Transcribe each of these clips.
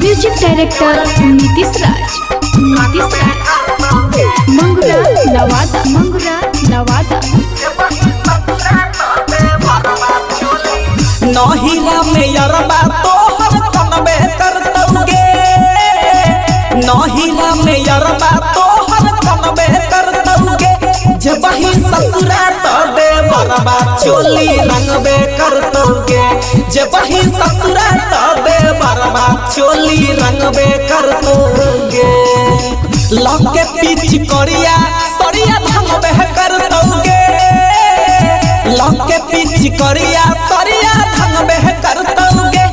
Music director Nitish राज। मंगुरा नवादा, मंगुरा नवादा। नहिरा में यरबा तोहर कनबे करतौगे, नहिरा में यरबा तोहर कनबे करतौगे, जबहि ससुरा तो दे बरबा चोली रंगबे करतौगे, जबहि ससुरा तो दे बरबा चोली रंगबे करतौगे। लके पीछ करिया सरिया धंगबे करतौगे, लके पीछ करिया सरिया धंगबे करतौगे,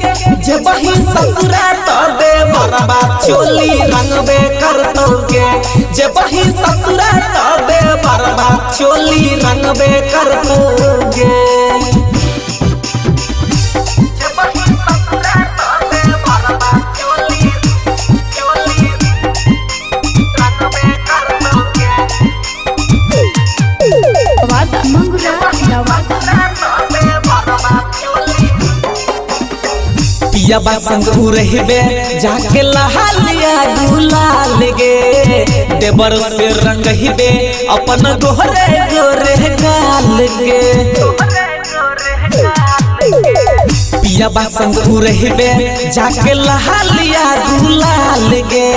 जबहि ससुरा तो दे बरबा चोली रंगबे करतौगे, जबहि ससुरा तो दे बरबा चोली रंगबे करतौगे। नवादा, मंगुरा नवादा। पियाबा संग रहबे जाके लहालिया गुलाल गे, देवर से रंग हिबे अपन गोरे गोरे गाल गे। पियाबा संग रहबे जाके लहालिया गुलाल गे,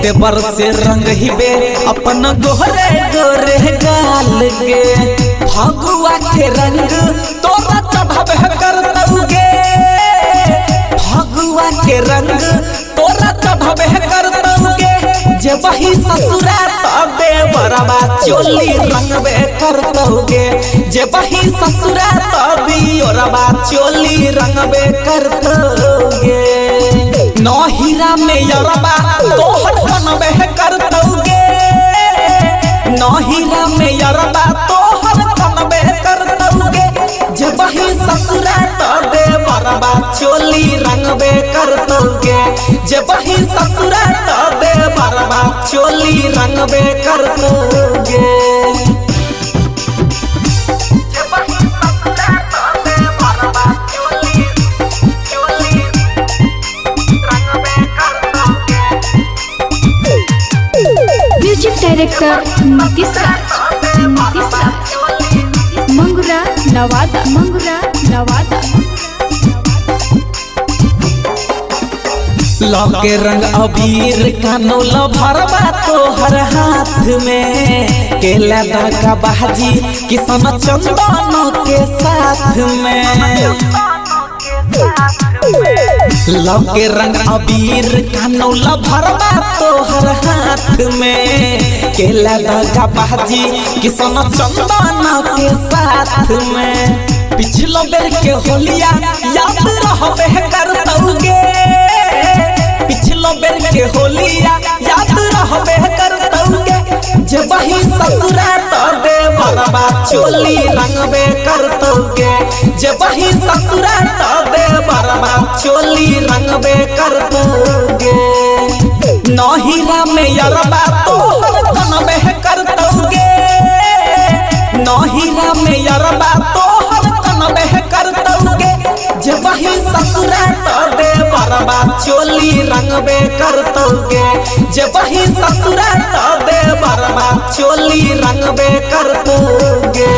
देवर से रंग हिबे अपन गोरे गोरे गाल गे। फगुआ के रंग तोरा चढ़ाबे करतौगे, फगुआ के रंग तोरा चढ़ाबे करतौगे, जबहि ससुरा तो दे बरबा चोली रंगबे करतौगे, जबहि ससुरा तो दियोरबा चोली रंगबे करतौगे। नहिरा में यरबा तोहर कनबे करतौगे, नहिरा में यरबा तोहर कनबे करतौगे, जबहि ससुरा तो दे बरबा चोली रंगबे करतौगे, जबहि ससुरा तो दे बरबा चोली रंगबे करतौगे। म्यूजिक डायरेक्टर नीतीश राज। मंगुरा नवादा, मंगुरा नवादा। लके रंग अबीर कानोल भरबा तोहर हाथ में, केला दागा बाजी किसन चंदन के साथ में। लके रंग अबीर कानोल भरबा तोहर हाथ में, केला दागा बाजी किसन चंदन के साथ में। पिछलो बेर के होलिया याद रहबे करतौगे, पिछलो बेर के होलिया याद रहबे करतौगे, जबहि ससुरा तो दे बरबा चोली रंगबे करतौगे, जबहि ससुरा तो दे बरबा चोली रंगबे करतौगे। नहिरा में यरबा तोहर कनबे करतौगे, नहिरा में यरबा तोहर कनबे करतौगे, जबहि ससुरा तो दे बरबा चोली रंगबे करतौगे, जबहि ससुरा तो दे बरबा चोली रंगबे करतौगे।